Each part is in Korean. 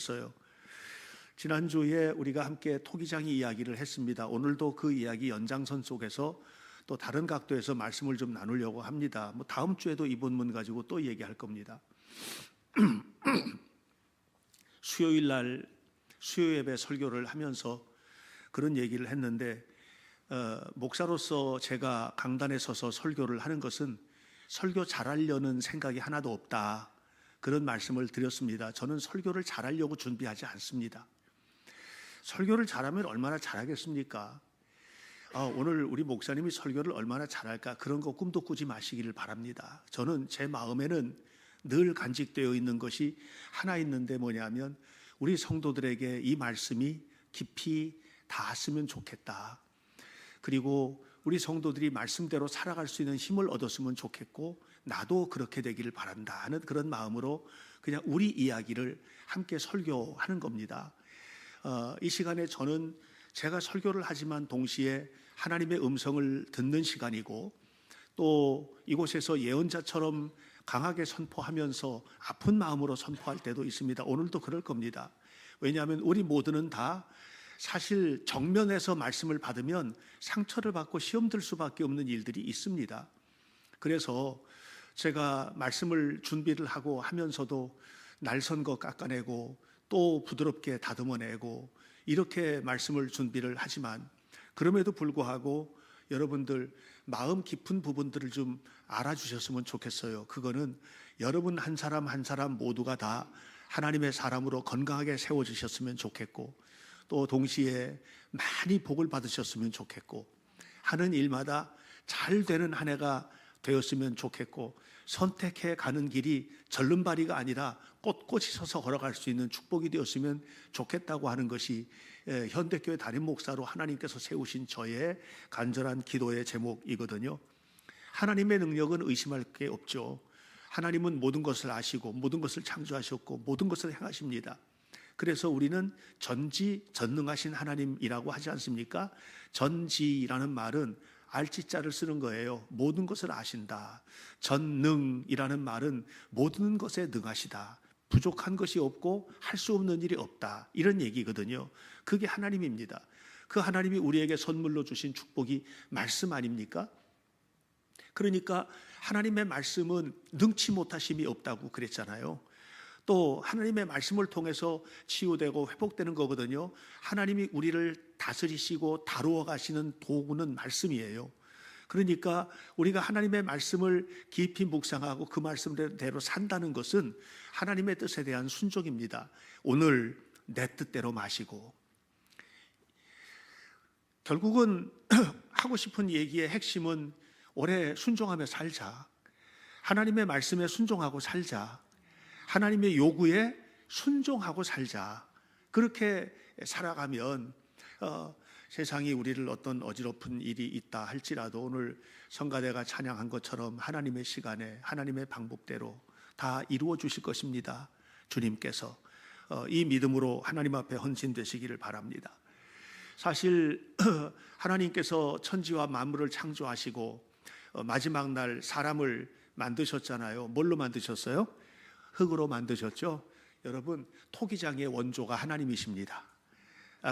있어요. 지난주에 우리가 함께 토기장이 이야기를 했습니다. 오늘도 그 이야기 연장선 속에서 또 다른 각도에서 말씀을 좀 나누려고 합니다. 다음 주에도 이 본문 가지고 또 얘기할 겁니다. 수요일 날 수요 예배 설교를 하면서 그런 얘기를 했는데 목사로서 제가 강단에 서서 설교를 하는 것은 설교 잘하려는 생각이 하나도 없다, 그런 말씀을 드렸습니다. 저는 설교를 잘하려고 준비하지 않습니다. 설교를 잘하면 얼마나 잘하겠습니까? 오늘 우리 목사님이 설교를 얼마나 잘할까, 그런 거 꿈도 꾸지 마시기를 바랍니다. 저는 제 마음에는 늘 간직되어 있는 것이 하나 있는데 뭐냐면 우리 성도들에게 이 말씀이 깊이 닿았으면 좋겠다. 그리고 우리 성도들이 말씀대로 살아갈 수 있는 힘을 얻었으면 좋겠고 나도 그렇게 되기를 바란다 하는 그런 마음으로 그냥 우리 이야기를 함께 설교하는 겁니다. 이 시간에 저는 제가 설교를 하지만 동시에 하나님의 음성을 듣는 시간이고 또 이곳에서 예언자처럼 강하게 선포하면서 아픈 마음으로 선포할 때도 있습니다. 오늘도 그럴 겁니다. 왜냐하면 우리 모두는 다 사실 정면에서 말씀을 받으면 상처를 받고 시험 들 수밖에 없는 일들이 있습니다. 그래서 제가 말씀을 준비를 하고 하면서도 날선 거 깎아내고 또 부드럽게 다듬어내고 이렇게 말씀을 준비를 하지만 그럼에도 불구하고 여러분들 마음 깊은 부분들을 좀 알아주셨으면 좋겠어요. 그거는 여러분 한 사람 한 사람 모두가 다 하나님의 사람으로 건강하게 세워지셨으면 좋겠고 또 동시에 많이 복을 받으셨으면 좋겠고 하는 일마다 잘 되는 한 해가 되었으면 좋겠고 선택해 가는 길이 절름발이가 아니라 꼿꼿이 서서 걸어갈 수 있는 축복이 되었으면 좋겠다고 하는 것이 현대교회 담임 목사로 하나님께서 세우신 저의 간절한 기도의 제목이거든요. 하나님의 능력은 의심할 게 없죠. 하나님은 모든 것을 아시고 모든 것을 창조하셨고 모든 것을 행하십니다. 그래서 우리는 전지전능하신 하나님이라고 하지 않습니까? 전지라는 말은 알지자를 쓰는 거예요. 모든 것을 아신다. 전능이라는 말은 모든 것에 능하시다. 부족한 것이 없고 할 수 없는 일이 없다, 이런 얘기거든요. 그게 하나님입니다. 그 하나님이 우리에게 선물로 주신 축복이 말씀 아닙니까? 그러니까 하나님의 말씀은 능치 못하심이 없다고 그랬잖아요. 또 하나님의 말씀을 통해서 치유되고 회복되는 거거든요. 하나님이 우리를 다스리시고 다루어 가시는 도구는 말씀이에요. 그러니까 우리가 하나님의 말씀을 깊이 묵상하고 그 말씀대로 산다는 것은 하나님의 뜻에 대한 순종입니다. 오늘 내 뜻대로 마시고, 결국은 하고 싶은 얘기의 핵심은 올해 순종하며 살자. 하나님의 말씀에 순종하고 살자. 하나님의 요구에 순종하고 살자. 그렇게 살아가면 세상이 우리를 어떤 어지럽은 일이 있다 할지라도 오늘 성가대가 찬양한 것처럼 하나님의 시간에 하나님의 방법대로 다 이루어 주실 것입니다. 주님께서 이 믿음으로 하나님 앞에 헌신되시기를 바랍니다. 사실 하나님께서 천지와 만물을 창조하시고 마지막 날 사람을 만드셨잖아요. 뭘로 만드셨어요? 흙으로 만드셨죠. 여러분, 토기장의 원조가 하나님이십니다.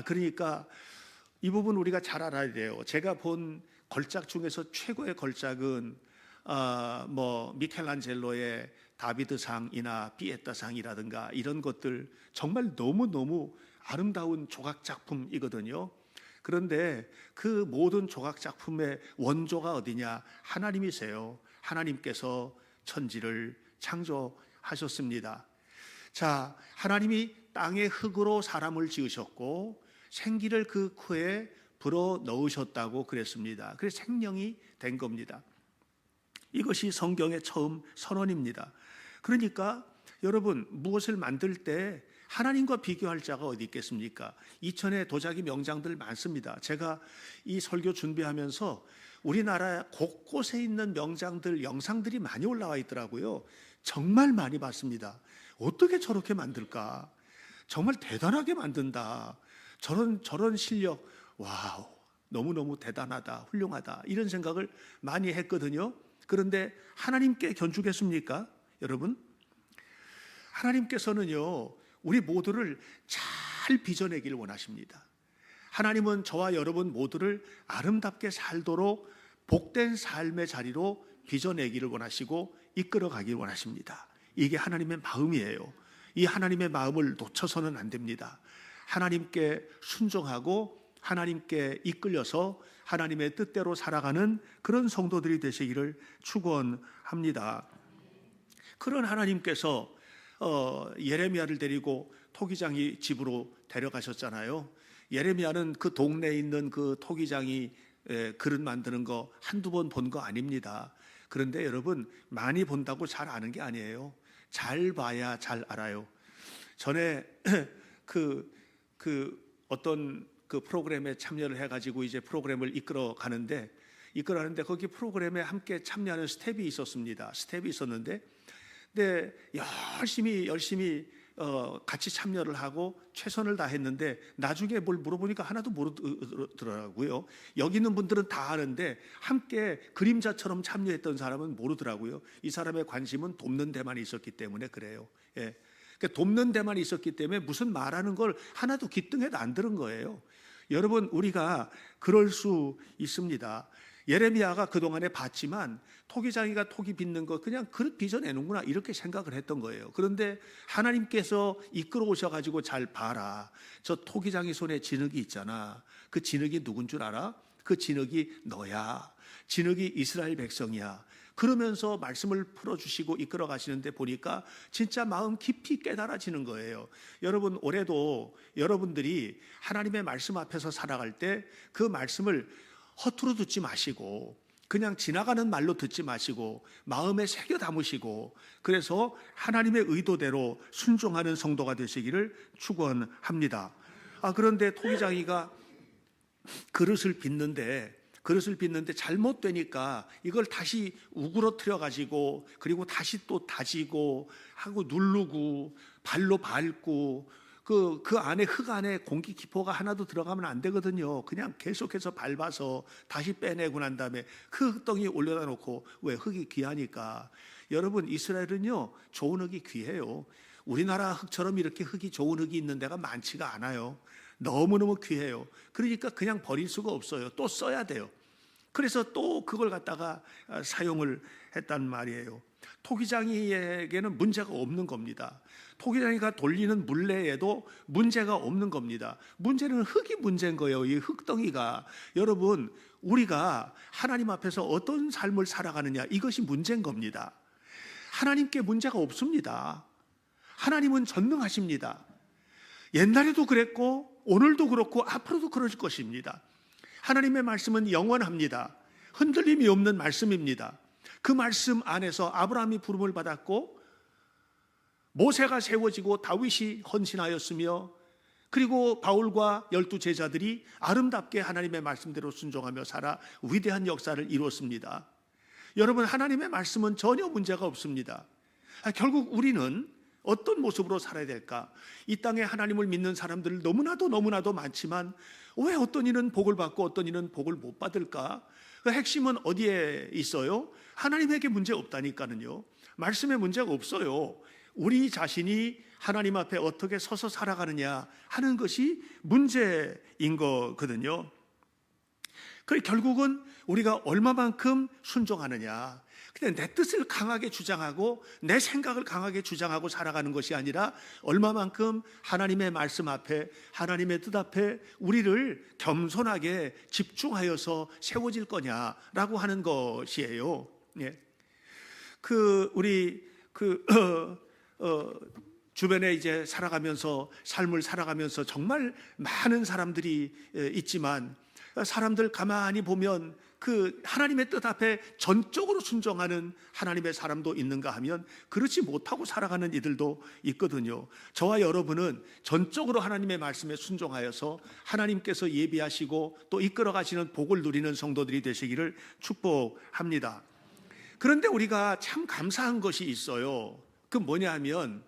그러니까 이 부분 우리가 잘 알아야 돼요. 제가 본 걸작 중에서 최고의 걸작은 미켈란젤로의 다비드상이나 피에타상이라든가 이런 것들 정말 너무너무 아름다운 조각 작품이거든요. 그런데 그 모든 조각 작품의 원조가 어디냐? 하나님이세요. 하나님께서 천지를 창조하셨습니다. 자, 하나님이 땅의 흙으로 사람을 지으셨고 생기를 그 코에 불어 넣으셨다고 그랬습니다. 그래서 생명이 된 겁니다. 이것이 성경의 처음 선언입니다. 그러니까 여러분, 무엇을 만들 때 하나님과 비교할 자가 어디 있겠습니까? 이천의 도자기 명장들 많습니다. 제가 이 설교 준비하면서 우리나라 곳곳에 있는 명장들 영상들이 많이 올라와 있더라고요. 정말 많이 봤습니다. 어떻게 저렇게 만들까? 정말 대단하게 만든다. 저런 실력, 와우, 너무너무 대단하다, 훌륭하다, 이런 생각을 많이 했거든요. 그런데 하나님께 견주겠습니까? 여러분, 하나님께서는요 우리 모두를 잘 빚어내기를 원하십니다. 하나님은 저와 여러분 모두를 아름답게 살도록 복된 삶의 자리로 빚어내기를 원하시고 이끌어가기를 원하십니다. 이게 하나님의 마음이에요. 이 하나님의 마음을 놓쳐서는 안 됩니다. 하나님께 순종하고 하나님께 이끌려서 하나님의 뜻대로 살아가는 그런 성도들이 되시기를 축원합니다. 그런 하나님께서 예레미야를 데리고 토기장이 집으로 데려가셨잖아요. 예레미야는 그 동네에 있는 그 토기장이 그릇 만드는 거 한두 번 본 거 아닙니다. 그런데 여러분, 많이 본다고 잘 아는 게 아니에요. 잘 봐야 잘 알아요. 전에 어떤 그 프로그램에 참여를 해가지고 이제 프로그램을 이끌어 가는데 거기 프로그램에 함께 참여하는 스텝이 있었습니다. 스텝이 있었는데, 근데 열심히 같이 참여를 하고 최선을 다했는데 나중에 뭘 물어보니까 하나도 모르더라고요. 여기 있는 분들은 다 아는데 함께 그림자처럼 참여했던 사람은 모르더라고요. 이 사람의 관심은 돕는 데만 있었기 때문에 그래요. 예. 그러니까 돕는 데만 있었기 때문에 무슨 말하는 걸 하나도 귀등에도 안 들은 거예요. 여러분, 우리가 그럴 수 있습니다. 예레미야가 그동안에 봤지만 토기장이가 토기 빚는 거 그냥 그릇 빚어내는구나 이렇게 생각을 했던 거예요. 그런데 하나님께서 이끌어 오셔가지고 잘 봐라. 저 토기장이 손에 진흙이 있잖아. 그 진흙이 누군 줄 알아? 그 진흙이 너야. 진흙이 이스라엘 백성이야. 그러면서 말씀을 풀어주시고 이끌어 가시는데 보니까 진짜 마음 깊이 깨달아지는 거예요. 여러분, 올해도 여러분들이 하나님의 말씀 앞에서 살아갈 때 그 말씀을 허투루 듣지 마시고 그냥 지나가는 말로 듣지 마시고 마음에 새겨 담으시고 그래서 하나님의 의도대로 순종하는 성도가 되시기를 축원합니다. 그런데 토기장이가 그릇을 빚는데 잘못되니까 이걸 다시 우그러뜨려 가지고 그리고 다시 또 다지고 하고 누르고 발로 밟고 그 안에 흙 안에 공기 기포가 하나도 들어가면 안 되거든요. 그냥 계속해서 밟아서 다시 빼내고 난 다음에 그 흙덩이 올려다 놓고, 왜? 흙이 귀하니까. 여러분, 이스라엘은요 좋은 흙이 귀해요. 우리나라 흙처럼 이렇게 흙이 좋은 흙이 있는 데가 많지가 않아요. 너무너무 귀해요. 그러니까 그냥 버릴 수가 없어요. 또 써야 돼요. 그래서 또 그걸 갖다가 사용을 했단 말이에요. 토기장이에게는 문제가 없는 겁니다. 토기장이가 돌리는 물레에도 문제가 없는 겁니다. 문제는 흙이 문제인 거예요. 이 흙덩이가. 여러분, 우리가 하나님 앞에서 어떤 삶을 살아가느냐, 이것이 문제인 겁니다. 하나님께 문제가 없습니다. 하나님은 전능하십니다. 옛날에도 그랬고 오늘도 그렇고 앞으로도 그럴 것입니다. 하나님의 말씀은 영원합니다. 흔들림이 없는 말씀입니다. 그 말씀 안에서 아브라함이 부름을 받았고 모세가 세워지고 다윗이 헌신하였으며 그리고 바울과 12 제자들이 아름답게 하나님의 말씀대로 순종하며 살아 위대한 역사를 이루었습니다. 여러분, 하나님의 말씀은 전혀 문제가 없습니다. 결국 우리는 어떤 모습으로 살아야 될까? 이 땅에 하나님을 믿는 사람들 너무나도 많지만 왜 어떤 이는 복을 받고 어떤 이는 복을 못 받을까? 그 핵심은 어디에 있어요? 하나님에게 문제 없다니까는요. 말씀에 문제가 없어요. 우리 자신이 하나님 앞에 어떻게 서서 살아가느냐 하는 것이 문제인 거거든요. 그래, 결국은 우리가 얼마만큼 순종하느냐. 근데 내 뜻을 강하게 주장하고 내 생각을 강하게 주장하고 살아가는 것이 아니라 얼마만큼 하나님의 말씀 앞에, 하나님의 뜻 앞에 우리를 겸손하게 집중하여서 세워질 거냐라고 하는 것이에요. 예. 우리 주변에 이제 삶을 살아가면서 정말 많은 사람들이 있지만 사람들 가만히 보면 그 하나님의 뜻 앞에 전적으로 순종하는 하나님의 사람도 있는가 하면 그렇지 못하고 살아가는 이들도 있거든요. 저와 여러분은 전적으로 하나님의 말씀에 순종하여서 하나님께서 예비하시고 또 이끌어 가시는 복을 누리는 성도들이 되시기를 축복합니다. 그런데 우리가 참 감사한 것이 있어요. 그 뭐냐 하면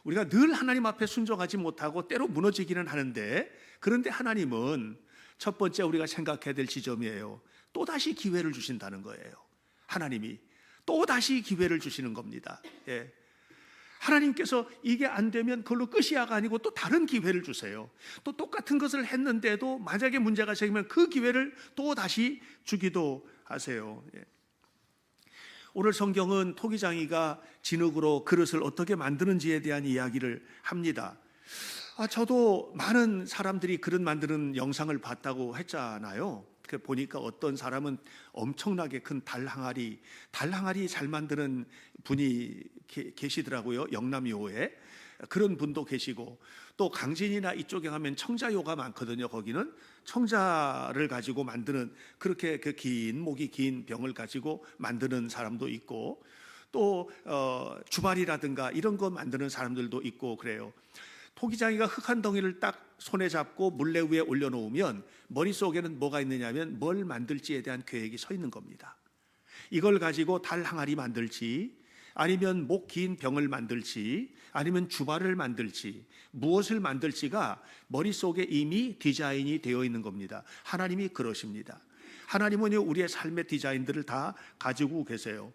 우리가 늘 하나님 앞에 순종하지 못하고 때로 무너지기는 하는데, 그런데 하나님은 첫 번째 우리가 생각해야 될 지점이에요. 또다시 기회를 주신다는 거예요. 하나님이 또다시 기회를 주시는 겁니다. 예. 하나님께서 이게 안 되면 그걸로 끝이야가 아니고 또 다른 기회를 주세요. 또 똑같은 것을 했는데도 만약에 문제가 생기면 그 기회를 또 다시 주기도 하세요. 오늘 성경은 토기장이가 진흙으로 그릇을 어떻게 만드는지에 대한 이야기를 합니다. 저도 많은 사람들이 그릇 만드는 영상을 봤다고 했잖아요. 보니까 어떤 사람은 엄청나게 큰 달항아리 잘 만드는 분이 계시더라고요. 영남요에 그런 분도 계시고, 또 강진이나 이쪽에 가면 청자요가 많거든요. 거기는 청자를 가지고 만드는, 그렇게 그 목이 긴 병을 가지고 만드는 사람도 있고, 또 주발이라든가 이런 거 만드는 사람들도 있고 그래요. 토기장이가 흙 한 덩이를 딱 손에 잡고 물레 위에 올려놓으면 머릿속에는 뭐가 있느냐면 뭘 만들지에 대한 계획이 서 있는 겁니다. 이걸 가지고 달 항아리 만들지, 아니면 목 긴 병을 만들지, 아니면 주발을 만들지, 무엇을 만들지가 머릿속에 이미 디자인이 되어 있는 겁니다. 하나님이 그러십니다. 하나님은 우리의 삶의 디자인들을 다 가지고 계세요.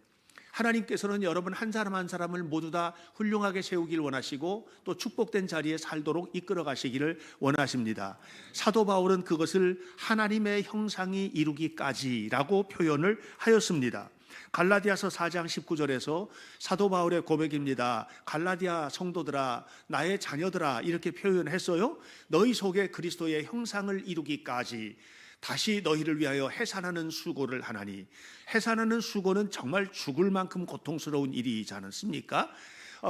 하나님께서는 여러분 한 사람 한 사람을 모두 다 훌륭하게 세우길 원하시고, 또 축복된 자리에 살도록 이끌어 가시기를 원하십니다. 사도 바울은 그것을 하나님의 형상이 이루기까지라고 표현을 하였습니다. 갈라디아서 4장 19절에서 사도 바울의 고백입니다. 갈라디아 성도들아, 나의 자녀들아, 이렇게 표현했어요. 너희 속에 그리스도의 형상을 이루기까지 다시 너희를 위하여 해산하는 수고를 하나니. 해산하는 수고는 정말 죽을 만큼 고통스러운 일이지 않습니까?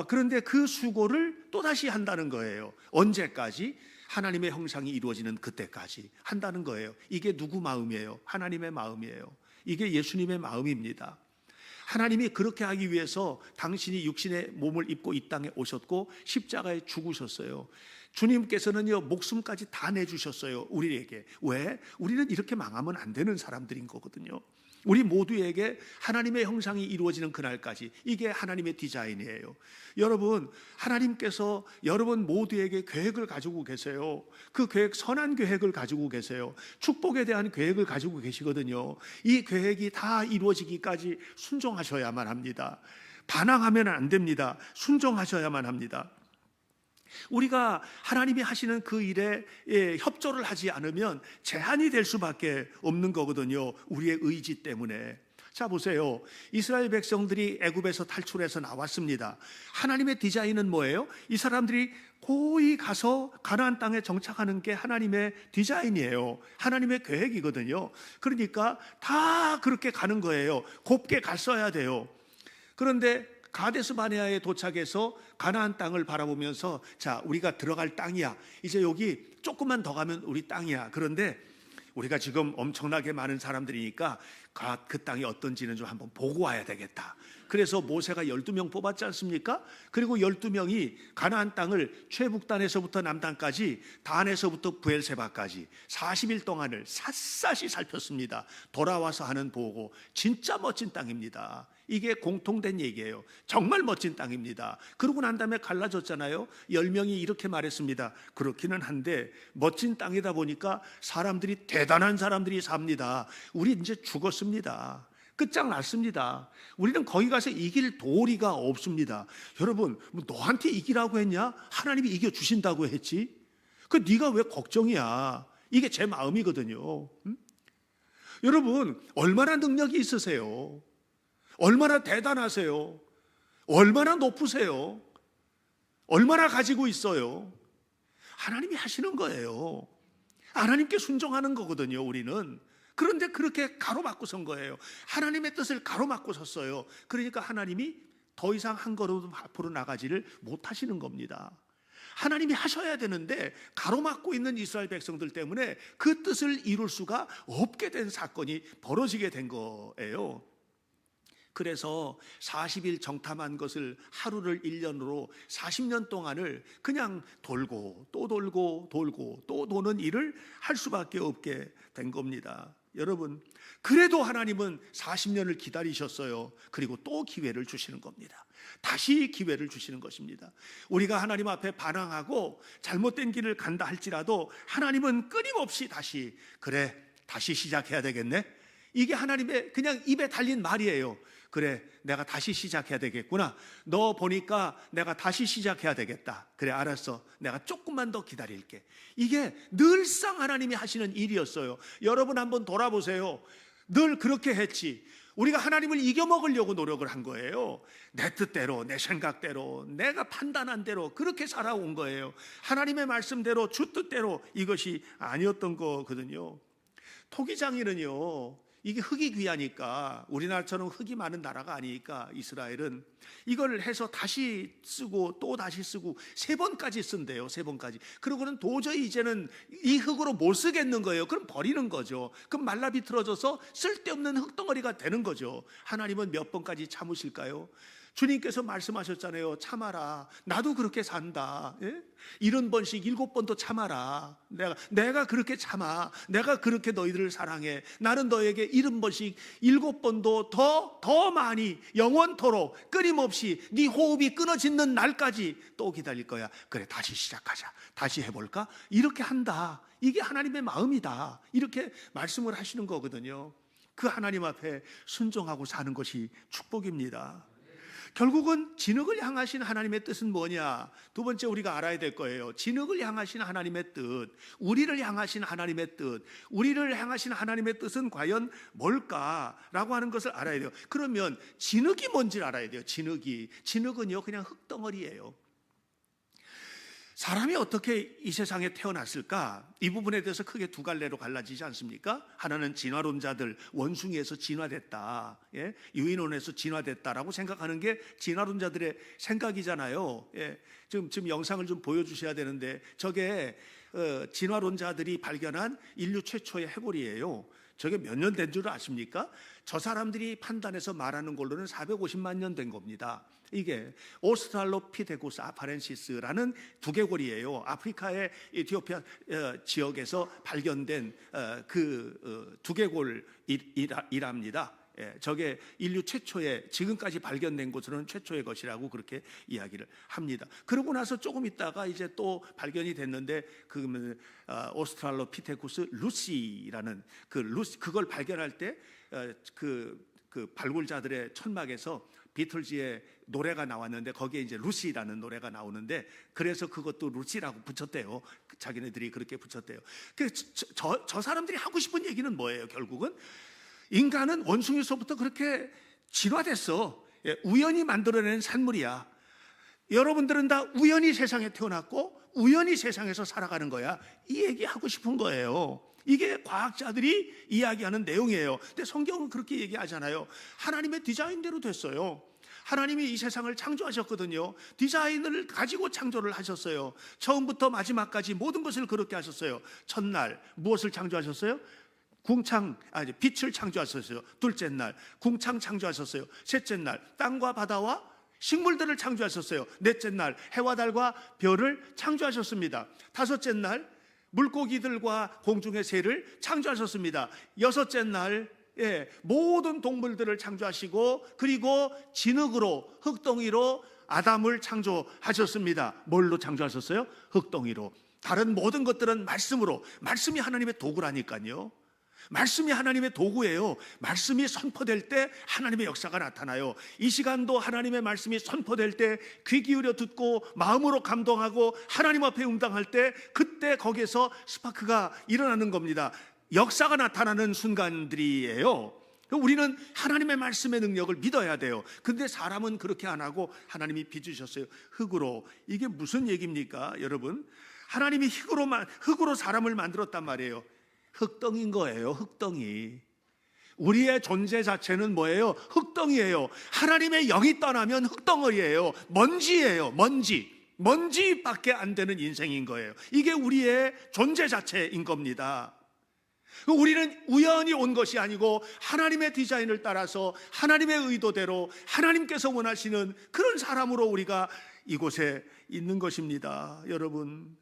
그런데 그 수고를 또다시 한다는 거예요. 언제까지? 하나님의 형상이 이루어지는 그때까지 한다는 거예요. 이게 누구 마음이에요? 하나님의 마음이에요. 이게 예수님의 마음입니다. 하나님이 그렇게 하기 위해서 당신이 육신의 몸을 입고 이 땅에 오셨고 십자가에 죽으셨어요. 주님께서는요, 목숨까지 다 내주셨어요, 우리에게. 왜? 우리는 이렇게 망하면 안 되는 사람들인 거거든요. 우리 모두에게 하나님의 형상이 이루어지는 그날까지, 이게 하나님의 디자인이에요. 여러분, 하나님께서 여러분 모두에게 계획을 가지고 계세요. 그 계획, 선한 계획을 가지고 계세요. 축복에 대한 계획을 가지고 계시거든요. 이 계획이 다 이루어지기까지 순종하셔야만 합니다. 반항하면 안 됩니다. 순종하셔야만 합니다. 우리가 하나님이 하시는 그 일에 협조를 하지 않으면 제한이 될 수밖에 없는 거거든요. 우리의 의지 때문에. 자, 보세요. 이스라엘 백성들이 애굽에서 탈출해서 나왔습니다. 하나님의 디자인은 뭐예요? 이 사람들이 고이 가서 가나안 땅에 정착하는 게 하나님의 디자인이에요. 하나님의 계획이거든요. 그러니까 다 그렇게 가는 거예요. 곱게 갔어야 돼요. 그런데 가데스 바네아에 도착해서 가나안 땅을 바라보면서, 자, 우리가 들어갈 땅이야. 이제 여기 조금만 더 가면 우리 땅이야. 그런데 우리가 지금 엄청나게 많은 사람들이니까 그 땅이 어떤지는 좀 한번 보고 와야 되겠다. 그래서 모세가 12명 뽑았지 않습니까? 그리고 12명이 가나안 땅을 최북단에서부터 남단까지, 단에서부터 부엘세바까지 40일 동안을 샅샅이 살폈습니다. 돌아와서 하는 보고, 진짜 멋진 땅입니다. 이게 공통된 얘기예요. 정말 멋진 땅입니다. 그러고 난 다음에 갈라졌잖아요. 10명이 이렇게 말했습니다. 그렇기는 한데 멋진 땅이다 보니까 사람들이, 대단한 사람들이 삽니다. 우리 이제 죽었습니다. 끝장났습니다. 우리는 거기 가서 이길 도리가 없습니다. 여러분, 너한테 이기라고 했냐? 하나님이 이겨주신다고 했지. 네가 왜 걱정이야? 이게 제 마음이거든요. 여러분, 얼마나 능력이 있으세요? 얼마나 대단하세요? 얼마나 높으세요? 얼마나 가지고 있어요? 하나님이 하시는 거예요. 하나님께 순종하는 거거든요, 우리는. 그런데 그렇게 가로막고 선 거예요. 하나님의 뜻을 가로막고 섰어요. 그러니까 하나님이 더 이상 한 걸음 앞으로 나가지를 못하시는 겁니다. 하나님이 하셔야 되는데 가로막고 있는 이스라엘 백성들 때문에 그 뜻을 이룰 수가 없게 된 사건이 벌어지게 된 거예요. 그래서 40일 정탐한 것을 하루를 1년으로 40년 동안을 그냥 돌고 또 돌고 돌고 또 도는 일을 할 수밖에 없게 된 겁니다. 여러분, 그래도 하나님은 40년을 기다리셨어요. 그리고 또 기회를 주시는 겁니다. 다시 기회를 주시는 것입니다. 우리가 하나님 앞에 반항하고 잘못된 길을 간다 할지라도 하나님은 끊임없이 다시, 그래, 다시 시작해야 되겠네. 이게 하나님의 그냥 입에 달린 말이에요. 그래, 내가 다시 시작해야 되겠구나. 너 보니까 내가 다시 시작해야 되겠다. 그래, 알았어. 내가 조금만 더 기다릴게. 이게 늘상 하나님이 하시는 일이었어요. 여러분 한번 돌아보세요. 늘 그렇게 했지. 우리가 하나님을 이겨먹으려고 노력을 한 거예요. 내 뜻대로, 내 생각대로, 내가 판단한 대로 그렇게 살아온 거예요. 하나님의 말씀대로, 주 뜻대로 이것이 아니었던 거거든요. 토기장이는요, 이게 흙이 귀하니까, 우리나라처럼 흙이 많은 나라가 아니니까 이스라엘은 이걸 해서 다시 쓰고 또 다시 쓰고 3번까지 쓴대요. 3번까지. 그러고는 도저히 이제는 이 흙으로 못 쓰겠는 거예요. 그럼 버리는 거죠. 그럼 말라 비틀어져서 쓸데없는 흙덩어리가 되는 거죠. 하나님은 몇 번까지 참으실까요? 주님께서 말씀하셨잖아요. 참아라. 나도 그렇게 산다. 예? 70번씩 7번도 참아라. 내가 그렇게 참아. 내가 그렇게 너희들을 사랑해. 나는 너에게 70번씩 7번도 더 많이 영원토록 끊임없이 네 호흡이 끊어지는 날까지 또 기다릴 거야. 그래, 다시 시작하자. 다시 해볼까? 이렇게 한다. 이게 하나님의 마음이다. 이렇게 말씀을 하시는 거거든요. 그 하나님 앞에 순종하고 사는 것이 축복입니다. 결국은 진흙을 향하신 하나님의 뜻은 뭐냐? 두 번째 우리가 알아야 될 거예요. 진흙을 향하신 하나님의 뜻, 우리를 향하신 하나님의 뜻, 우리를 향하신 하나님의 뜻은 과연 뭘까라고 하는 것을 알아야 돼요. 그러면 진흙이 뭔지를 알아야 돼요. 진흙은요 그냥 흙덩어리예요. 사람이 어떻게 이 세상에 태어났을까? 이 부분에 대해서 크게 2갈래로 갈라지지 않습니까? 하나는 진화론자들, 원숭이에서 진화됐다, 예? 유인원에서 진화됐다라고 생각하는 게 진화론자들의 생각이잖아요. 예? 지금 영상을 좀 보여주셔야 되는데, 저게 진화론자들이 발견한 인류 최초의 해골이에요. 저게 몇 년 된 줄 아십니까? 저 사람들이 판단해서 말하는 걸로는 450만 년 된 겁니다. 이게 오스트랄로피테쿠스 아파렌시스라는 두개골이에요. 아프리카의 에티오피아 지역에서 발견된 그 두개골이랍니다. 저게 인류 최초의, 지금까지 발견된 것으로는 최초의 것이라고 그렇게 이야기를 합니다. 그러고 나서 조금 있다가 이제 또 발견이 됐는데, 오스트랄로피테쿠스 루시라는 그걸 발견할 때 그 발굴자들의 천막에서 비틀즈의 노래가 나왔는데, 거기에 이제 루시라는 노래가 나오는데, 그래서 그것도 루시라고 붙였대요. 자기네들이 그렇게 붙였대요. 저 사람들이 하고 싶은 얘기는 뭐예요? 결국은 인간은 원숭이로부터 그렇게 진화됐어. 우연히 만들어낸 산물이야. 여러분들은 다 우연히 세상에 태어났고 우연히 세상에서 살아가는 거야. 이 얘기 하고 싶은 거예요. 이게 과학자들이 이야기하는 내용이에요. 근데 성경은 그렇게 얘기하잖아요. 하나님의 디자인대로 됐어요. 하나님이 이 세상을 창조하셨거든요. 디자인을 가지고 창조를 하셨어요. 처음부터 마지막까지 모든 것을 그렇게 하셨어요. 첫날 무엇을 창조하셨어요? 빛을 창조하셨어요. 둘째 날 궁창 창조하셨어요. 셋째 날 땅과 바다와 식물들을 창조하셨어요. 넷째 날 해와 달과 별을 창조하셨습니다. 다섯째 날 물고기들과 공중의 새를 창조하셨습니다. 여섯째 날 모든 동물들을 창조하시고, 그리고 진흙으로, 흙덩이로 아담을 창조하셨습니다. 뭘로 창조하셨어요? 흙덩이로. 다른 모든 것들은 말씀으로. 말씀이 하나님의 도구라니까요. 말씀이 하나님의 도구예요. 말씀이 선포될 때 하나님의 역사가 나타나요. 이 시간도 하나님의 말씀이 선포될 때 귀 기울여 듣고 마음으로 감동하고 하나님 앞에 응당할 때, 그때 거기에서 스파크가 일어나는 겁니다. 역사가 나타나는 순간들이에요. 우리는 하나님의 말씀의 능력을 믿어야 돼요. 근데 사람은 그렇게 안 하고 하나님이 빚으셨어요. 흙으로. 이게 무슨 얘기입니까, 여러분? 하나님이 흙으로 사람을 만들었단 말이에요. 흙덩이인 거예요. 흙덩이. 우리의 존재 자체는 뭐예요? 흙덩이예요. 하나님의 영이 떠나면 흙덩어리예요. 먼지예요. 먼지밖에 안 되는 인생인 거예요. 이게 우리의 존재 자체인 겁니다. 우리는 우연히 온 것이 아니고 하나님의 디자인을 따라서 하나님의 의도대로 하나님께서 원하시는 그런 사람으로 우리가 이곳에 있는 것입니다. 여러분,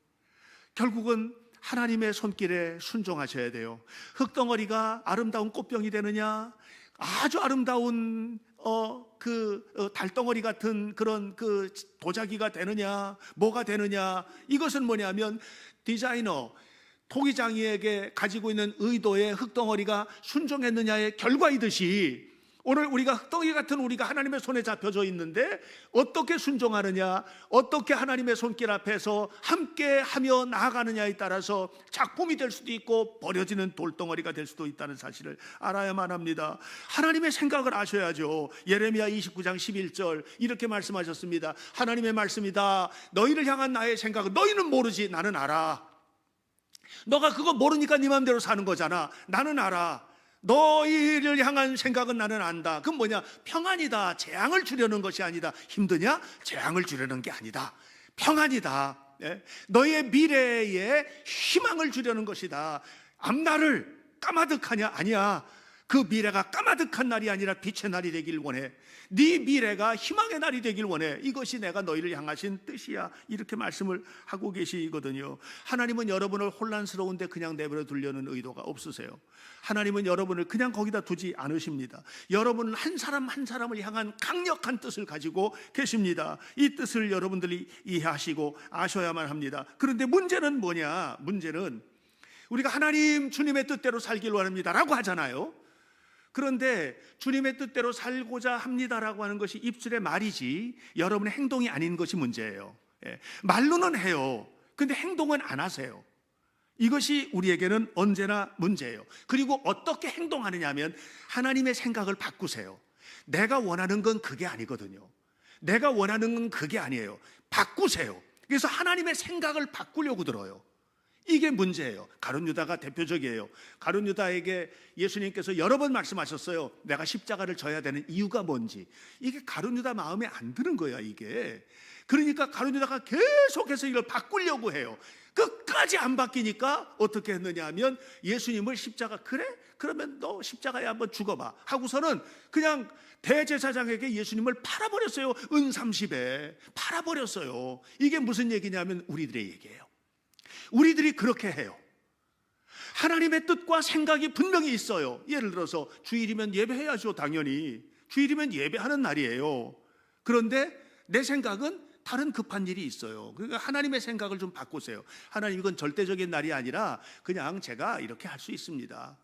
결국은 하나님의 손길에 순종하셔야 돼요. 흙덩어리가 아름다운 꽃병이 되느냐, 아주 아름다운 달덩어리 같은 그런 도자기가 되느냐, 뭐가 되느냐, 이것은 뭐냐면 디자이너 토기장이에게 가지고 있는 의도의 흙덩어리가 순종했느냐의 결과이듯이, 오늘 우리가 흙덩이 같은 우리가 하나님의 손에 잡혀져 있는데 어떻게 순종하느냐, 어떻게 하나님의 손길 앞에서 함께 하며 나아가느냐에 따라서 작품이 될 수도 있고 버려지는 돌덩어리가 될 수도 있다는 사실을 알아야만 합니다. 하나님의 생각을 아셔야죠. 예레미야 29장 11절 이렇게 말씀하셨습니다. 하나님의 말씀이다. 너희를 향한 나의 생각은 너희는 모르지 나는 알아. 너가 그거 모르니까 네 마음대로 사는 거잖아. 나는 알아. 너희를 향한 생각은 나는 안다. 그건 뭐냐? 평안이다. 재앙을 주려는 것이 아니다. 힘드냐? 재앙을 주려는 게 아니다. 평안이다. 너희의 미래에 희망을 주려는 것이다. 앞날을 까마득하냐? 아니야. 그 미래가 까마득한 날이 아니라 빛의 날이 되길 원해. 네 미래가 희망의 날이 되길 원해. 이것이 내가 너희를 향하신 뜻이야. 이렇게 말씀을 하고 계시거든요. 하나님은 여러분을 혼란스러운데 그냥 내버려 두려는 의도가 없으세요. 하나님은 여러분을 그냥 거기다 두지 않으십니다. 여러분은 한 사람 한 사람을 향한 강력한 뜻을 가지고 계십니다. 이 뜻을 여러분들이 이해하시고 아셔야만 합니다. 그런데 문제는 뭐냐? 문제는 우리가 하나님 주님의 뜻대로 살길 원합니다 라고 하잖아요. 그런데 주님의 뜻대로 살고자 합니다라고 하는 것이 입술의 말이지 여러분의 행동이 아닌 것이 문제예요. 말로는 해요. 근데 행동은 안 하세요. 이것이 우리에게는 언제나 문제예요. 그리고 어떻게 행동하느냐 하면 하나님의 생각을 바꾸세요. 내가 원하는 건 그게 아니거든요. 내가 원하는 건 그게 아니에요. 바꾸세요. 그래서 하나님의 생각을 바꾸려고 들어요. 이게 문제예요. 가룟 유다가 대표적이에요. 가룟 유다에게 예수님께서 여러 번 말씀하셨어요. 내가 십자가를 져야 되는 이유가 뭔지. 이게 가룟 유다 마음에 안 드는 거야 이게. 그러니까 가룟 유다가 계속해서 이걸 바꾸려고 해요. 끝까지 안 바뀌니까 어떻게 했느냐 하면 예수님을 십자가, 그래? 그러면 너 십자가에 한번 죽어봐 하고서는 그냥 대제사장에게 예수님을 팔아버렸어요. 은 30에 팔아버렸어요. 이게 무슨 얘기냐면 우리들의 얘기예요. 우리들이 그렇게 해요. 하나님의 뜻과 생각이 분명히 있어요. 예를 들어서 주일이면 예배해야죠. 당연히 주일이면 예배하는 날이에요. 그런데 내 생각은 다른 급한 일이 있어요. 그러니까 하나님의 생각을 좀 바꾸세요. 하나님, 이건 절대적인 날이 아니라 그냥 제가 이렇게 할 수 있습니다.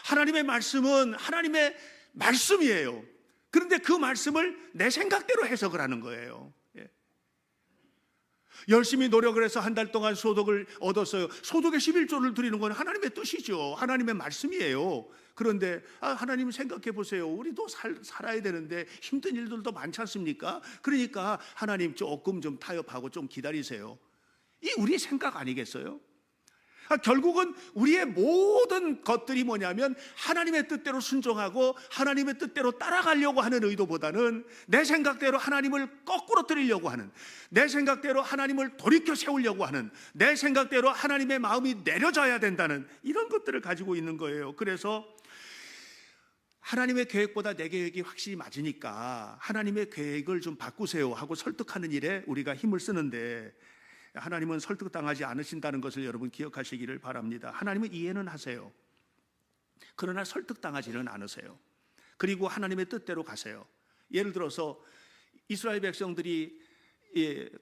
하나님의 말씀은 하나님의 말씀이에요. 그런데 그 말씀을 내 생각대로 해석을 하는 거예요. 열심히 노력을 해서 한 달 동안 소득을 얻었어요. 소득의 11조를 드리는 건 하나님의 뜻이죠. 하나님의 말씀이에요. 그런데 하나님 생각해 보세요. 우리도 살아야 되는데 힘든 일들도 많지 않습니까? 그러니까 하나님 조금 좀 타협하고 좀 기다리세요. 이 우리 생각 아니겠어요? 결국은 우리의 모든 것들이 뭐냐면 하나님의 뜻대로 순종하고 하나님의 뜻대로 따라가려고 하는 의도보다는 내 생각대로 하나님을 거꾸로 드리려고 하는, 내 생각대로 하나님을 돌이켜 세우려고 하는, 내 생각대로 하나님의 마음이 내려져야 된다는 이런 것들을 가지고 있는 거예요. 그래서 하나님의 계획보다 내 계획이 확실히 맞으니까 하나님의 계획을 좀 바꾸세요 하고 설득하는 일에 우리가 힘을 쓰는데, 하나님은 설득당하지 않으신다는 것을 여러분 기억하시기를 바랍니다. 하나님은 이해는 하세요. 그러나 설득당하지는 않으세요. 그리고 하나님의 뜻대로 가세요. 예를 들어서 이스라엘 백성들이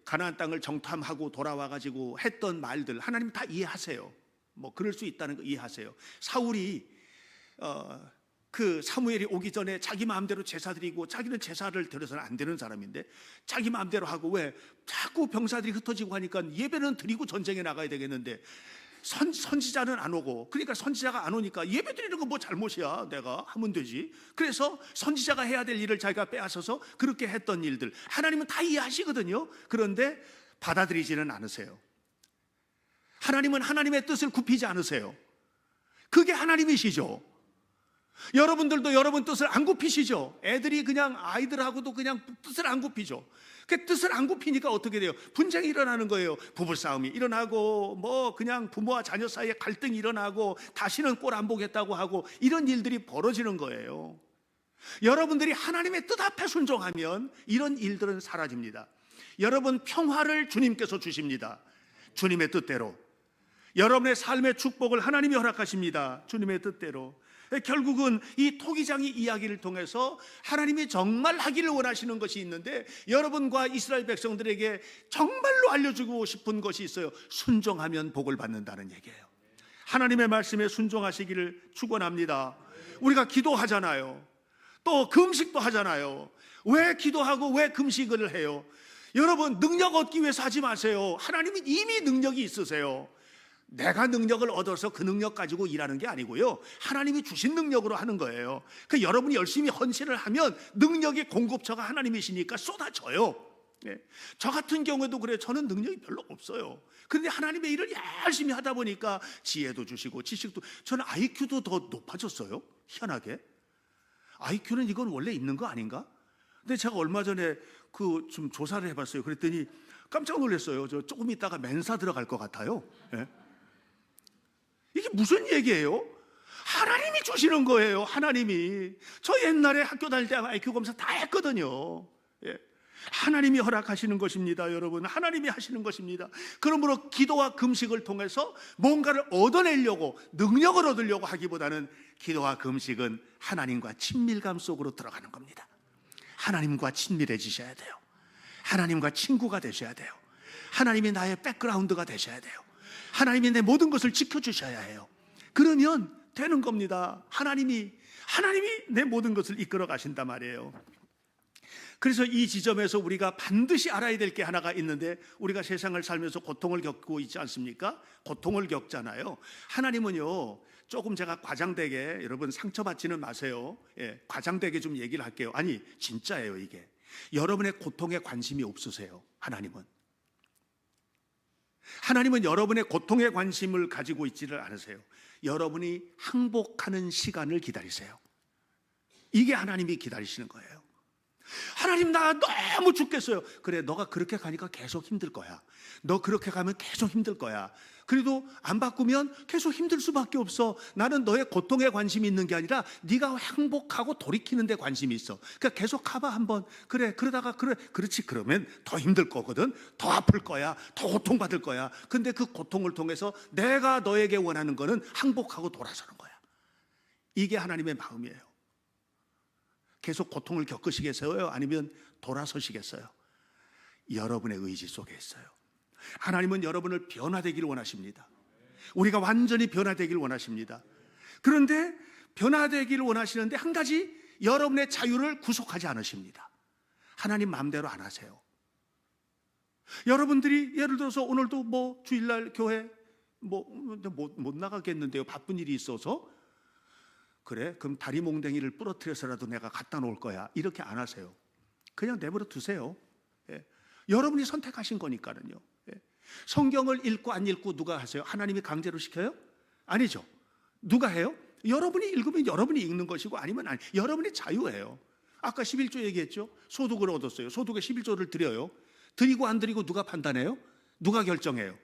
가나안 땅을 정탐하고 돌아와가지고 했던 말들 하나님 다 이해하세요. 뭐 그럴 수 있다는 거 이해하세요. 사울이 그 사무엘이 오기 전에 자기 마음대로 제사 드리고, 자기는 제사를 드려서는 안 되는 사람인데 자기 마음대로 하고, 왜 자꾸 병사들이 흩어지고 하니까 예배는 드리고 전쟁에 나가야 되겠는데 선지자는 안 오고, 그러니까 선지자가 안 오니까 예배 드리는 건 뭐 잘못이야, 내가 하면 되지. 그래서 선지자가 해야 될 일을 자기가 빼앗아서 그렇게 했던 일들 하나님은 다 이해하시거든요. 그런데 받아들이지는 않으세요. 하나님은 하나님의 뜻을 굽히지 않으세요. 그게 하나님이시죠. 여러분들도 여러분 뜻을 안 굽히시죠. 애들이 그냥 아이들하고도 그냥 뜻을 안 굽히죠. 그 뜻을 안 굽히니까 어떻게 돼요? 분쟁이 일어나는 거예요. 부부싸움이 일어나고, 뭐 그냥 부모와 자녀 사이에 갈등이 일어나고, 다시는 꼴 안 보겠다고 하고, 이런 일들이 벌어지는 거예요. 여러분들이 하나님의 뜻 앞에 순종하면 이런 일들은 사라집니다. 여러분, 평화를 주님께서 주십니다. 주님의 뜻대로. 여러분의 삶의 축복을 하나님이 허락하십니다. 주님의 뜻대로. 결국은 이 토기장의 이야기를 통해서 하나님이 정말 하기를 원하시는 것이 있는데, 여러분과 이스라엘 백성들에게 정말로 알려주고 싶은 것이 있어요. 순종하면 복을 받는다는 얘기예요. 하나님의 말씀에 순종하시기를 축원합니다. 우리가 기도하잖아요. 또 금식도 하잖아요. 왜 기도하고 왜 금식을 해요? 여러분, 능력 얻기 위해서 하지 마세요. 하나님은 이미 능력이 있으세요. 내가 능력을 얻어서 그 능력 가지고 일하는 게 아니고요, 하나님이 주신 능력으로 하는 거예요. 그 여러분이 열심히 헌신을 하면 능력의 공급처가 하나님이시니까 쏟아져요. 예. 저 같은 경우에도 그래요. 저는 능력이 별로 없어요. 그런데 하나님의 일을 열심히 하다 보니까 지혜도 주시고 지식도, 저는 IQ도 더 높아졌어요. 희한하게. IQ는 이건 원래 있는 거 아닌가? 근데 제가 얼마 전에 그 좀 조사를 해봤어요. 그랬더니 깜짝 놀랐어요. 저 조금 있다가 멘사 들어갈 것 같아요. 예. 이게 무슨 얘기예요? 하나님이 주시는 거예요. 하나님이. 저 옛날에 학교 다닐 때 IQ 검사 다 했거든요. 예. 하나님이 허락하시는 것입니다, 여러분. 하나님이 하시는 것입니다. 그러므로 기도와 금식을 통해서 뭔가를 얻어내려고, 능력을 얻으려고 하기보다는 기도와 금식은 하나님과 친밀감 속으로 들어가는 겁니다. 하나님과 친밀해지셔야 돼요. 하나님과 친구가 되셔야 돼요. 하나님이 나의 백그라운드가 되셔야 돼요. 하나님이 내 모든 것을 지켜주셔야 해요. 그러면 되는 겁니다. 하나님이 내 모든 것을 이끌어 가신단 말이에요. 그래서 이 지점에서 우리가 반드시 알아야 될 게 하나가 있는데, 우리가 세상을 살면서 고통을 겪고 있지 않습니까? 고통을 겪잖아요. 하나님은요, 조금 제가 과장되게, 여러분 상처받지는 마세요. 예, 과장되게 좀 얘기를 할게요. 아니, 진짜예요. 이게 여러분의 고통에 관심이 없으세요. 하나님은 여러분의 고통에 관심을 가지고 있지를 않으세요. 여러분이 항복하는 시간을 기다리세요. 이게 하나님이 기다리시는 거예요. 하나님, 나 너무 죽겠어요. 그래, 너가 그렇게 가니까 계속 힘들 거야. 너 그렇게 가면 계속 힘들 거야. 그래도 안 바꾸면 계속 힘들 수밖에 없어. 나는 너의 고통에 관심이 있는 게 아니라 네가 행복하고 돌이키는 데 관심이 있어. 그러니까 계속 가봐 한번. 그래, 그러다가 그렇지, 그러면 더 힘들 거거든. 더 아플 거야. 더 고통받을 거야. 근데 그 고통을 통해서 내가 너에게 원하는 거는 항복하고 돌아서는 거야. 이게 하나님의 마음이에요. 계속 고통을 겪으시겠어요? 아니면 돌아서시겠어요? 여러분의 의지 속에 있어요. 하나님은 여러분을 변화되기를 원하십니다. 우리가 완전히 변화되기를 원하십니다. 그런데 변화되기를 원하시는데 한 가지, 여러분의 자유를 구속하지 않으십니다. 하나님 마음대로 안 하세요. 여러분들이 예를 들어서 오늘도 뭐 주일날 교회 못 나가겠는데요, 바쁜 일이 있어서. 그래, 그럼 다리 몽댕이를 부러뜨려서라도 내가 갖다 놓을 거야, 이렇게 안 하세요. 그냥 내버려 두세요. 예. 여러분이 선택하신 거니까는요. 예. 성경을 읽고 안 읽고 누가 하세요? 하나님이 강제로 시켜요? 아니죠. 누가 해요? 여러분이 읽으면 여러분이 읽는 것이고, 아니면 아니, 여러분의 자유예요. 아까 11조 얘기했죠. 소득을 얻었어요. 소득의 11조를 드려요. 드리고 안 드리고 누가 판단해요? 누가 결정해요?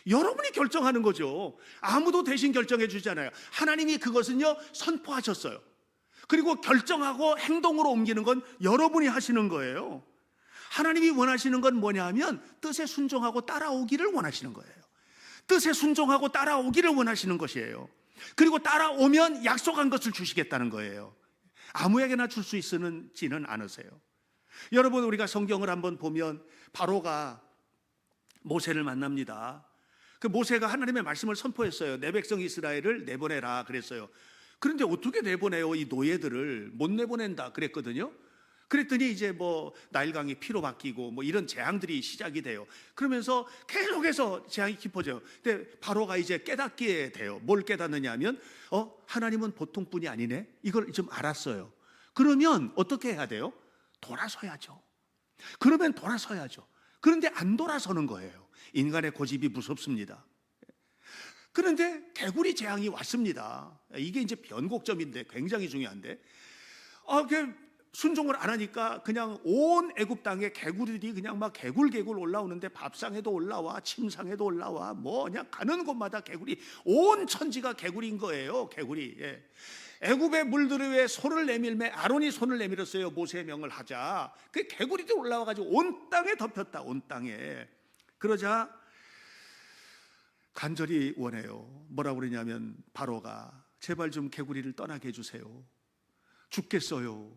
여러분이 결정하는 거죠. 아무도 대신 결정해 주지 않아요. 하나님이 그것은요, 선포하셨어요. 그리고 결정하고 행동으로 옮기는 건 여러분이 하시는 거예요. 하나님이 원하시는 건 뭐냐 하면 뜻에 순종하고 따라오기를 원하시는 거예요. 뜻에 순종하고 따라오기를 원하시는 것이에요. 그리고 따라오면 약속한 것을 주시겠다는 거예요. 아무에게나 줄 수 있지는 않으세요. 여러분, 우리가 성경을 한번 보면 바로가 모세를 만납니다. 그 모세가 하나님의 말씀을 선포했어요. 내 백성 이스라엘을 내보내라 그랬어요. 그런데 어떻게 내보내요? 이 노예들을 못 내보낸다 그랬거든요. 그랬더니 이제 뭐 나일강이 피로 바뀌고 뭐 이런 재앙들이 시작이 돼요. 그러면서 계속해서 재앙이 깊어져요. 근데 바로가 이제 깨닫게 돼요. 뭘 깨닫느냐 하면 하나님은 보통뿐이 아니네, 이걸 좀 알았어요. 그러면 어떻게 해야 돼요? 돌아서야죠. 그러면 돌아서야죠. 그런데 안 돌아서는 거예요. 인간의 고집이 무섭습니다. 그런데 개구리 재앙이 왔습니다. 이게 이제 변곡점인데 굉장히 중요한데, 순종을 안 하니까 그냥 온 애굽 땅에 개구리들이 그냥 막 개굴개굴 올라오는데, 밥상에도 올라와, 침상에도 올라와, 뭐 그냥 가는 곳마다 개구리, 온 천지가 개구리인 거예요. 개구리. 예. 애굽의 물들을 위해 손을 내밀매 아론이 손을 내밀었어요. 모세의 명을 하자. 그 개구리들 올라와가지고 온 땅에 덮였다. 온 땅에. 그러자 간절히 원해요. 뭐라고 그러냐면 바로가 제발 좀 개구리를 떠나게 해주세요. 죽겠어요.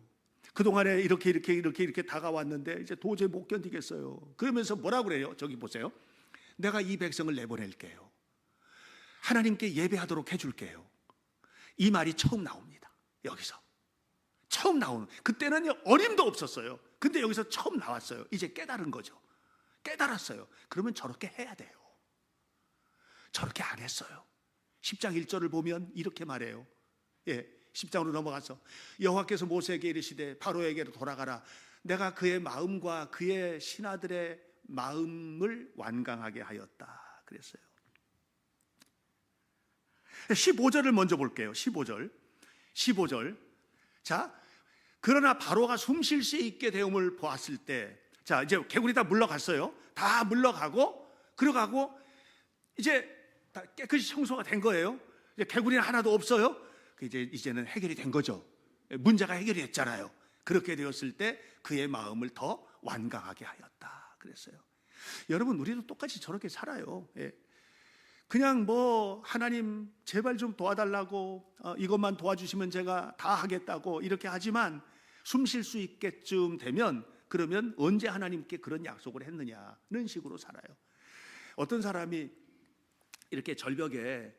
그동안에 이렇게 다가왔는데 이제 도저히 못 견디겠어요. 그러면서 뭐라고 그래요? 저기 보세요. 내가 이 백성을 내보낼게요. 하나님께 예배하도록 해줄게요. 이 말이 처음 나옵니다. 여기서 처음 나오는, 그때는 어림도 없었어요. 근데 여기서 처음 나왔어요. 이제 깨달은 거죠. 깨달았어요. 그러면 저렇게 해야 돼요. 저렇게 안 했어요. 10장 1절을 보면 이렇게 말해요. 10장으로 넘어가서 여호와께서 모세에게 이르시되 바로에게로 돌아가라. 내가 그의 마음과 그의 신하들의 마음을 완강하게 하였다 그랬어요. 15절을 먼저 볼게요. 15절. 자, 그러나 바로가 숨 쉴 수 있게 되음을 보았을 때, 자, 이제 개구리 다 물러갔어요. 다 물러가고 들어가고 이제 다 깨끗이 청소가 된 거예요. 이제 개구리는 하나도 없어요. 이제는 해결이 된 거죠. 문제가 해결이 됐잖아요. 그렇게 되었을 때 그의 마음을 더 완강하게 하였다 그랬어요. 여러분, 우리도 똑같이 저렇게 살아요. 그냥 하나님 제발 좀 도와달라고, 이것만 도와주시면 제가 다 하겠다고 이렇게 하지만 숨 쉴 수 있게쯤 되면, 그러면 언제 하나님께 그런 약속을 했느냐는 식으로 살아요. 어떤 사람이 이렇게 절벽에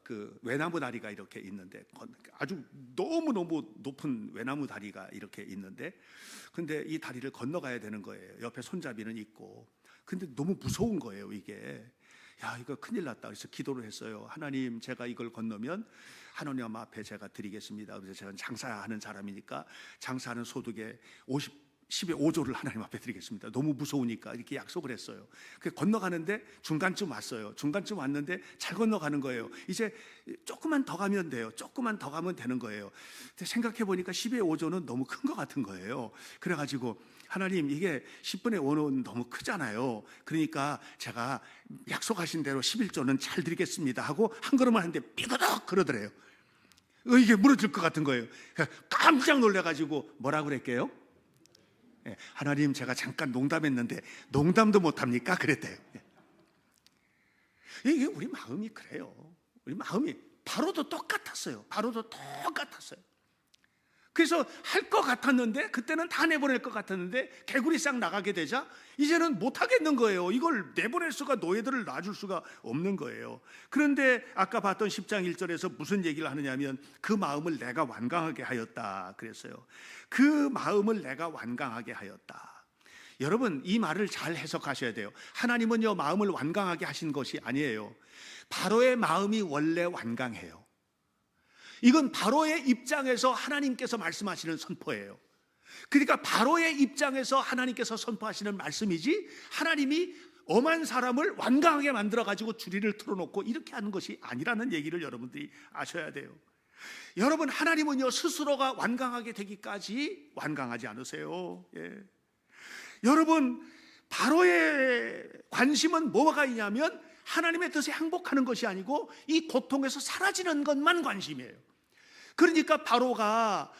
그 외나무 다리가 이렇게 있는데, 아주 너무너무 높은 외나무 다리가 이렇게 있는데, 근데 이 다리를 건너가야 되는 거예요. 옆에 손잡이는 있고. 근데 너무 무서운 거예요, 이게. 야, 이거 큰일 났다. 그래서 기도를 했어요. 하나님, 제가 이걸 건너면 하나님 앞에 제가 드리겠습니다. 그래서 제가 장사하는 사람이니까 장사하는 소득의 10의 5조를 하나님 앞에 드리겠습니다. 너무 무서우니까 이렇게 약속을 했어요. 그 건너가는데 중간쯤 왔어요. 중간쯤 왔는데 잘 건너가는 거예요. 이제 조금만 더 가면 돼요. 조금만 더 가면 되는 거예요. 근데 생각해 보니까 10의 5조는 너무 큰 것 같은 거예요. 그래가지고 하나님, 이게 10분의 5는 너무 크잖아요. 그러니까 제가 약속하신 대로 11조는 잘 드리겠습니다 하고 한 걸음을 하는데 삐그덕 그러더래요. 이게 무너질 것 같은 거예요. 깜짝 놀라가지고 뭐라 그랬게요? 하나님, 제가 잠깐 농담했는데 농담도 못합니까? 그랬대요. 이게 우리 마음이 그래요. 우리 마음이 바로도 똑같았어요. 그래서 할 것 같았는데, 그때는 다 내보낼 것 같았는데 개구리 싹 나가게 되자 이제는 못 하겠는 거예요. 이걸 내보낼 수가, 노예들을 놔줄 수가 없는 거예요. 그런데 아까 봤던 10장 1절에서 무슨 얘기를 하느냐면 그 마음을 내가 완강하게 하였다 그랬어요. 그 마음을 내가 완강하게 하였다. 여러분, 이 말을 잘 해석하셔야 돼요. 하나님은요, 마음을 완강하게 하신 것이 아니에요. 바로의 마음이 원래 완강해요. 이건 바로의 입장에서 하나님께서 말씀하시는 선포예요. 그러니까 바로의 입장에서 하나님께서 선포하시는 말씀이지, 하나님이 엄한 사람을 완강하게 만들어가지고 주리를 틀어놓고 이렇게 하는 것이 아니라는 얘기를 여러분들이 아셔야 돼요. 여러분, 하나님은요, 스스로가 완강하게 되기까지 완강하지 않으세요. 여러분, 바로의 관심은 뭐가 있냐면 하나님의 뜻에 항복하는 것이 아니고 이 고통에서 사라지는 것만 관심이에요. 그러니까 바로가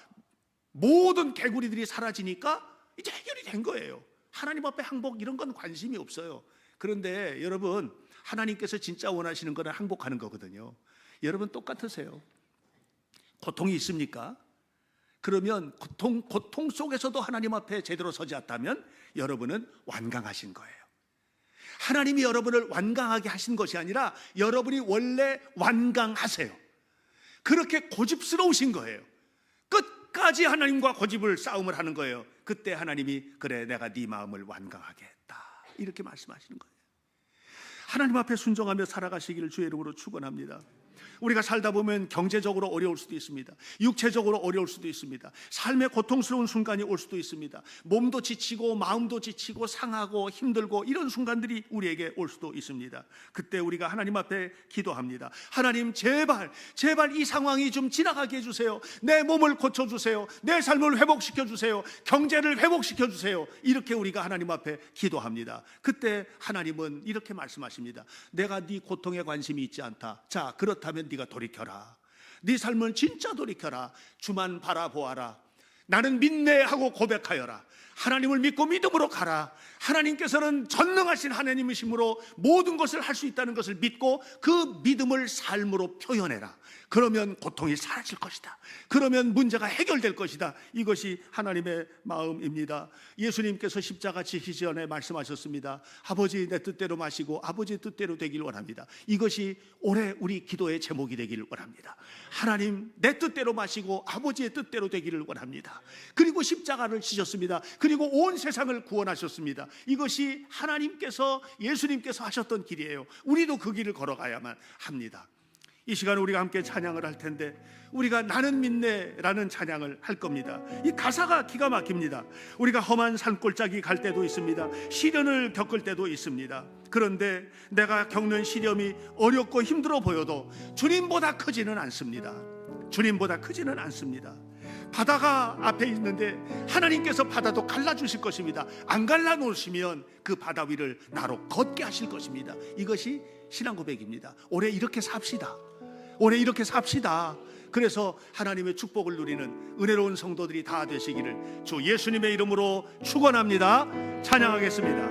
모든 개구리들이 사라지니까 이제 해결이 된 거예요. 하나님 앞에 항복 이런 건 관심이 없어요. 그런데 여러분, 하나님께서 진짜 원하시는 거는 항복하는 거거든요. 여러분, 똑같으세요. 고통이 있습니까? 그러면 고통 속에서도 하나님 앞에 제대로 서지 않다면 여러분은 완강하신 거예요. 하나님이 여러분을 완강하게 하신 것이 아니라 여러분이 원래 완강하세요. 그렇게 고집스러우신 거예요. 끝까지 하나님과 고집을 싸움을 하는 거예요. 그때 하나님이 그래, 내가 네 마음을 완강하게 했다, 이렇게 말씀하시는 거예요. 하나님 앞에 순종하며 살아가시기를 주의 이름으로 축원합니다. 우리가 살다 보면 경제적으로 어려울 수도 있습니다. 육체적으로 어려울 수도 있습니다. 삶의 고통스러운 순간이 올 수도 있습니다. 몸도 지치고 마음도 지치고 상하고 힘들고 이런 순간들이 우리에게 올 수도 있습니다. 그때 우리가 하나님 앞에 기도합니다. 하나님, 제발 이 상황이 좀 지나가게 해주세요. 내 몸을 고쳐주세요. 내 삶을 회복시켜주세요. 경제를 회복시켜주세요. 이렇게 우리가 하나님 앞에 기도합니다. 그때 하나님은 이렇게 말씀하십니다. 내가 네 고통에 관심이 있지 않다. 자, 그렇다면 네가 돌이켜라. 네 삶은 진짜 돌이켜라. 주만 바라보아라. 나는 믿네 하고 고백하여라. 하나님을 믿고 믿음으로 가라. 하나님께서는 전능하신 하나님이심으로 모든 것을 할 수 있다는 것을 믿고 그 믿음을 삶으로 표현해라. 그러면 고통이 사라질 것이다. 그러면 문제가 해결될 것이다. 이것이 하나님의 마음입니다. 예수님께서 십자가 지시기 전에 말씀하셨습니다. 아버지 내 뜻대로 마시고 아버지 뜻대로 되길 원합니다. 이것이 올해 우리 기도의 제목이 되기를 원합니다. 하나님 내 뜻대로 마시고 아버지의 뜻대로 되기를 원합니다. 그리고 십자가를 지셨습니다. 그리고 온 세상을 구원하셨습니다. 이것이 하나님께서 예수님께서 하셨던 길이에요. 우리도 그 길을 걸어가야만 합니다. 이 시간에 우리가 함께 찬양을 할 텐데 우리가 나는 믿네라는 찬양을 할 겁니다. 이 가사가 기가 막힙니다. 우리가 험한 산골짜기 갈 때도 있습니다. 시련을 겪을 때도 있습니다. 그런데 내가 겪는 시련이 어렵고 힘들어 보여도 주님보다 크지는 않습니다. 주님보다 크지는 않습니다. 바다가 앞에 있는데 하나님께서 바다도 갈라주실 것입니다. 안 갈라놓으시면 그 바다 위를 나로 걷게 하실 것입니다. 이것이 신앙 고백입니다. 올해 이렇게 삽시다. 올해 이렇게 삽시다. 그래서 하나님의 축복을 누리는 은혜로운 성도들이 다 되시기를 주 예수님의 이름으로 축원합니다. 찬양하겠습니다.